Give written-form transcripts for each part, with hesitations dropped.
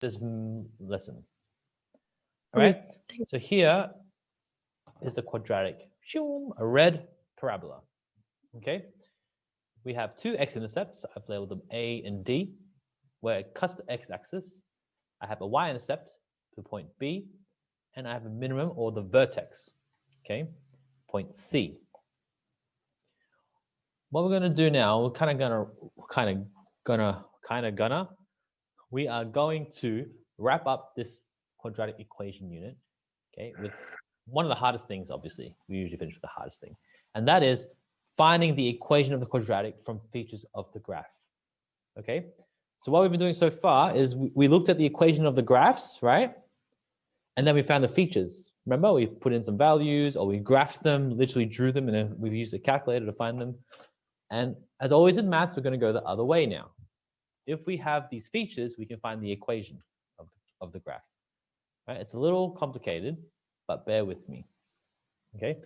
this lesson. All right. So here is the quadratic, a red parabola. Okay. We have two x-intercepts. I've labeled them A and D, where it cuts the x-axis. I have a y-intercept to point B, and I have a minimum or the vertex. Okay, point C. What we're gonna do now, we are going to wrap up this quadratic equation unit, okay, with one of the hardest things, obviously. We usually finish with the hardest thing, and that is finding the equation of the quadratic from features of the graph, okay? So what we've been doing so far is we looked at the equation of the graphs, right? And then we found the features. Remember, we put in some values or we graphed them, literally drew them, and then we've used a calculator to find them. And as always in maths, we're going to go the other way now. If we have these features, we can find the equation of the graph. Right? It's a little complicated, but bear with me. Okay.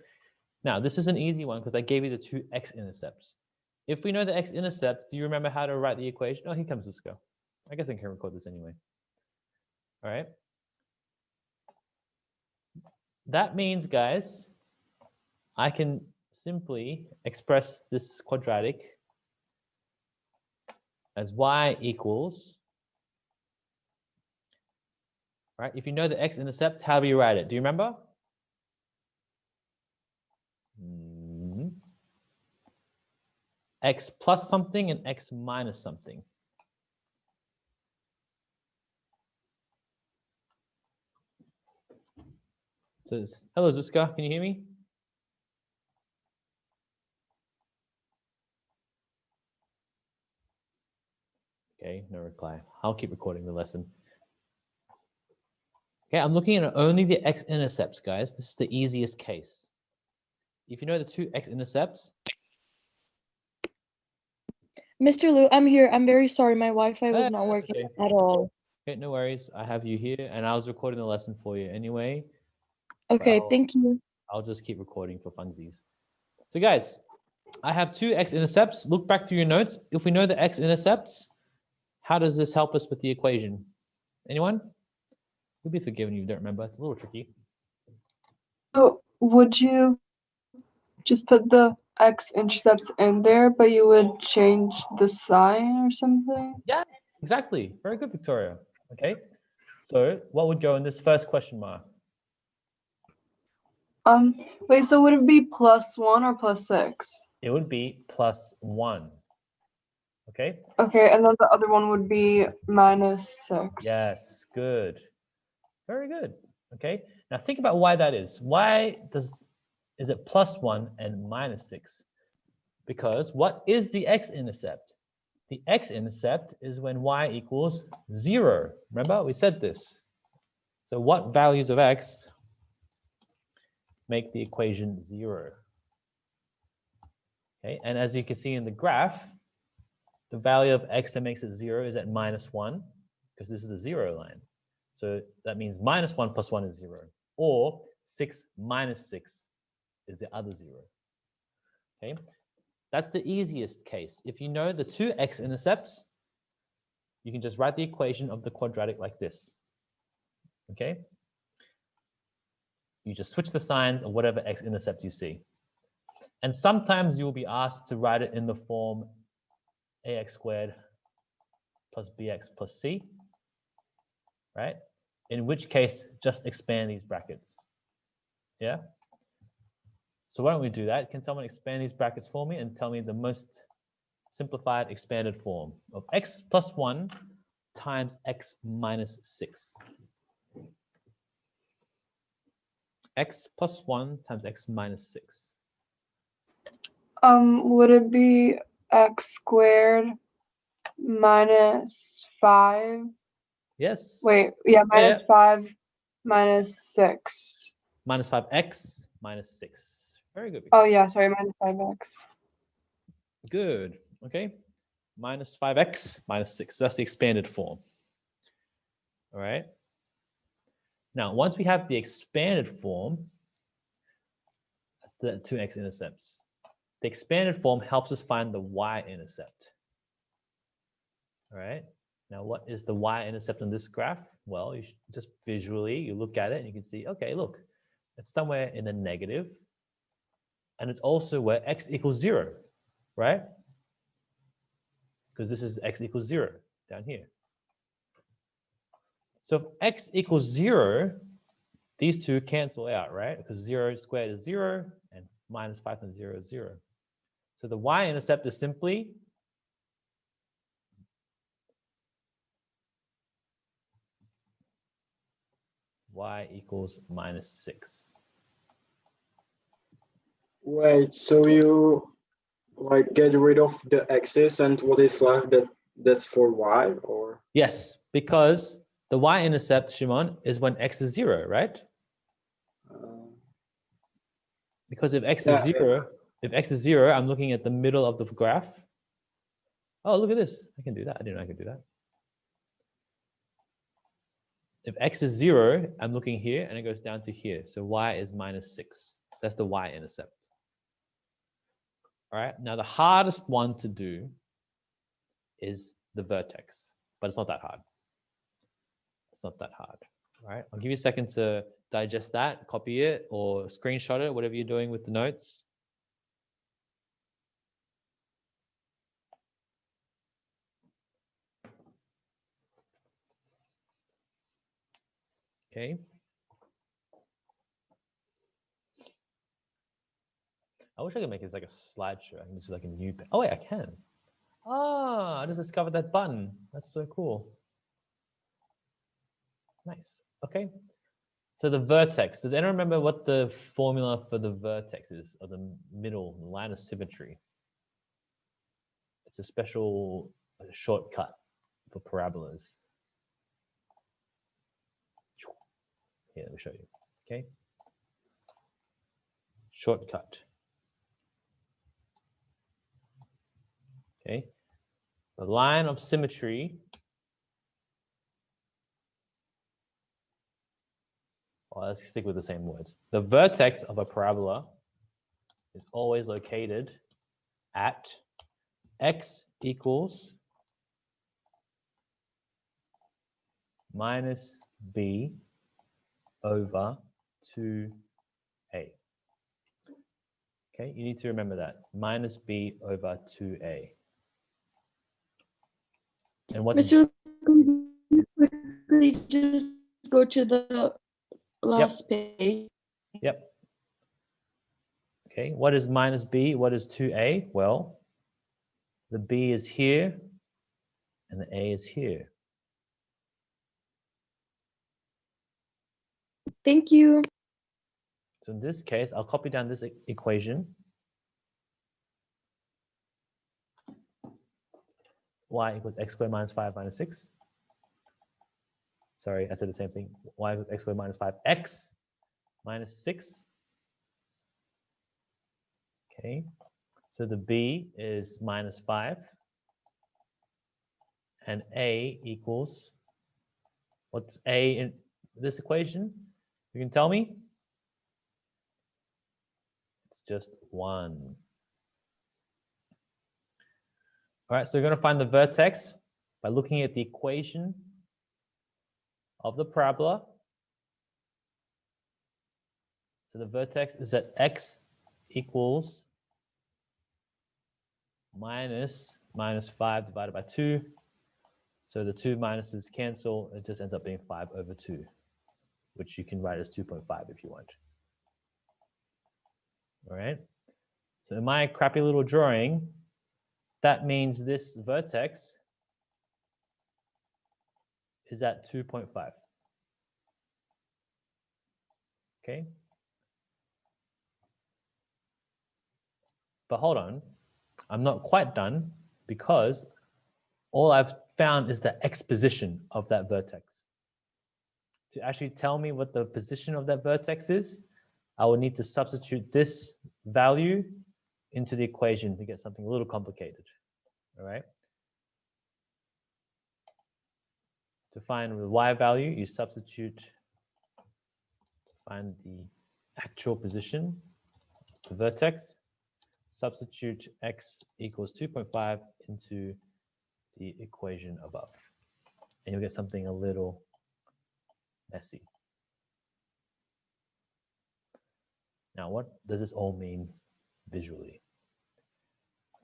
Now, this is an easy one because I gave you the two x-intercepts. If we know the x-intercepts, do you remember how to write the equation? Oh, here comes Zuska. I guess I can record this anyway. All right. That means, guys, I can simply express this quadratic as y equals, right? If you know the x-intercepts, how do you write it? Do you remember? X plus something and x minus something. So, hello, Zuska, can you hear me? Okay, no reply. I'll keep recording the lesson. Okay, I'm looking at only the x-intercepts, guys. This is the easiest case. If you know the two x-intercepts. Mr. Liu, I'm here. I'm very sorry. My Wi-Fi was not working at all. Okay, no worries. I have you here, and I was recording the lesson for you anyway. Okay, thank you. I'll just keep recording for funsies. So, guys, I have two x-intercepts. Look back through your notes. If we know the x-intercepts, how does this help us with the equation? Anyone? You'll be forgiven if you don't remember. It's a little tricky. So would you just put the x-intercepts in there, but you would change the sign or something? Yeah, exactly. Very good, Victoria. Okay. So what would go in this first question mark? Wait, so would it be +1 or +6? It would be +1. Okay. Okay, and then the other one would be -6. Yes, good. Very good. Okay. Now think about why that is. Why is it +1 and -6? Because what is the x-intercept? The x-intercept is when y equals 0. Remember, we said this. So what values of x make the equation 0? Okay, and as you can see in the graph, the value of x that makes it 0 is at -1, because this is the 0 line. So that means -1 plus 1 is 0. Or 6 minus 6 is the other 0. Okay, that's the easiest case. If you know the two x-intercepts, you can just write the equation of the quadratic like this. Okay? You just switch the signs of whatever x-intercept you see. And sometimes you'll be asked to write it in the form ax squared plus bx plus c, right? In which case, just expand these brackets. Yeah? So why don't we do that? Can someone expand these brackets for me and tell me the most simplified expanded form of x plus 1 times x minus 6? X plus 1 times x minus 6. Would it be x squared minus 5? Yes. Wait, yeah, minus 5 minus 6. Minus 5x minus 6. Very good. Oh, yeah, sorry, minus 5x. Good. Okay. Minus 5x minus 6. So that's the expanded form. All right. Now, once we have the expanded form, that's the two x-intercepts. The expanded form helps us find the y-intercept. All right. Now, what is the y-intercept on this graph? Well, you should just visually, you look at it and you can see, okay, look, it's somewhere in the negative, and it's also where x equals 0, right? Because this is x equals 0 down here. So if x equals 0, these two cancel out, right? Because 0 squared is 0, and minus 5 times 0 is 0. So the y-intercept is simply y equals minus 6. Wait, so you like get rid of the x's and what is left that's for y, or? Yes, because the y-intercept, Shimon, is when x is 0, right? Because if x is 0, if x is 0, I'm looking at the middle of the graph. Oh, look at this. I can do that. I didn't know I could do that. If x is 0, I'm looking here and it goes down to here. So y is minus 6. So that's the y-intercept. All right. Now, the hardest one to do is the vertex, but it's not that hard. It's not that hard. All right. I'll give you a second to digest that, copy it, or screenshot it, whatever you're doing with the notes. Okay. I wish I could make it like a slideshow. I can just do like a new. Oh wait, I can. Ah, I just discovered that button. That's so cool. Nice. Okay. So the vertex. Does anyone remember what the formula for the vertex is, or the middle line of symmetry? It's a special shortcut for parabolas. Here, let me show you. Okay. Shortcut. Okay. The line of symmetry. Well, let's stick with the same words. The vertex of a parabola is always located at x equals minus b over 2a. Okay, you need to remember that. Minus b over 2a. And what's... Mr. Quickly just go to the last page. Yep. Okay, what is minus b? What is 2a? Well, the b is here and the a is here. Thank you. So in this case, I'll copy down this equation. Y equals x squared minus 5 minus 6. Sorry, I said the same thing. Y equals x squared minus 5x minus 6. Okay, so the b is minus 5. And a equals, what's a in this equation? You can tell me? It's just 1. All right, so we're going to find the vertex by looking at the equation of the parabola. So the vertex is at x equals minus 5 divided by 2. So the 2 minuses cancel. It just ends up being 5 over 2, which you can write as 2.5 if you want. All right. So in my crappy little drawing, that means this vertex is at 2.5. Okay. But hold on, I'm not quite done, because all I've found is the x position of that vertex. To actually tell me what the position of that vertex is, I will need to substitute this value into the equation to get something a little complicated. All right. To find the y value, you substitute to find the actual position, the vertex. Substitute x equals 2.5 into the equation above. and you'll get something a little messy. Now, what does this all mean visually?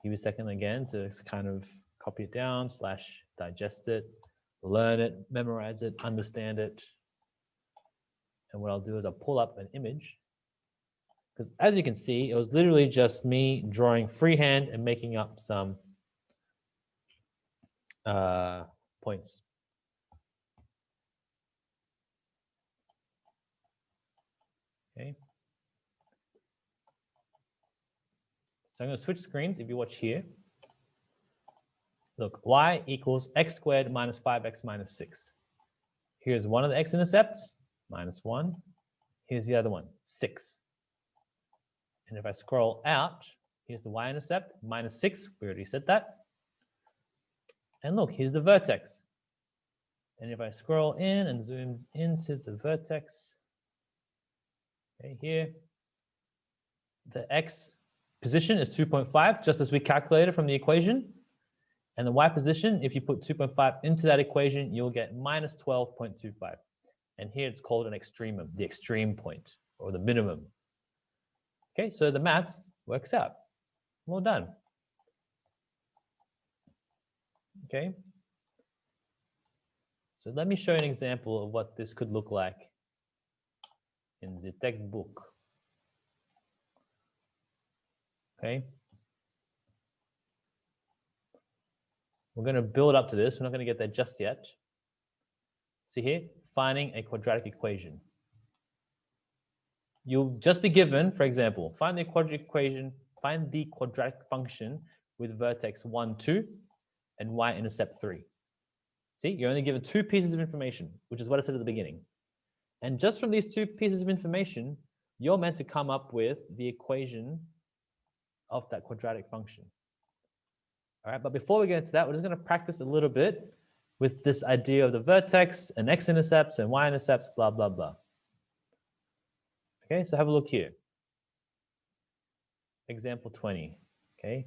Give you a second again to kind of copy it down / digest it, learn it, memorize it, understand it. And what I'll do is I'll pull up an image, because as you can see, it was literally just me drawing freehand and making up some points. Okay. So I'm going to switch screens. If you watch here, look, y equals x squared minus 5x minus 6. Here's one of the x-intercepts, -1. Here's the other one, 6. And if I scroll out, here's the y-intercept, -6. We already said that. And look, here's the vertex. And if I scroll in and zoom into the vertex, okay, here, the x position is 2.5, just as we calculated from the equation. And the y position, if you put 2.5 into that equation, you'll get -12.25. And here it's called an extremum, the extreme point, or the minimum. Okay, so the maths works out. Well done. Okay. So let me show you an example of what this could look like in the textbook. Okay. We're going to build up to this. We're not going to get there just yet. See here, finding a quadratic equation. You'll just be given, for example, find the quadratic equation, find the quadratic function with vertex 1, 2, and y-intercept 3. See, you're only given 2 pieces of information, which is what I said at the beginning. And just from these 2 pieces of information, you're meant to come up with the equation of that quadratic function. All right, but before we get into that, we're just going to practice a little bit with this idea of the vertex and x-intercepts and y-intercepts, blah, blah, blah. Okay, so have a look here. Example 20, okay?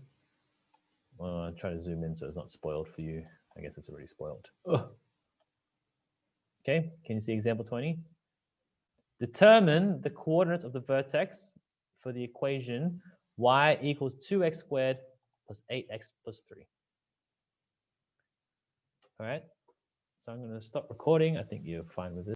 Well, I'll try to zoom in so it's not spoiled for you. I guess it's already spoiled. Ugh. Okay, can you see example 20? Determine the coordinates of the vertex for the equation y equals 2x squared plus 8x plus 3. All right, so I'm going to stop recording. I think you're fine with this.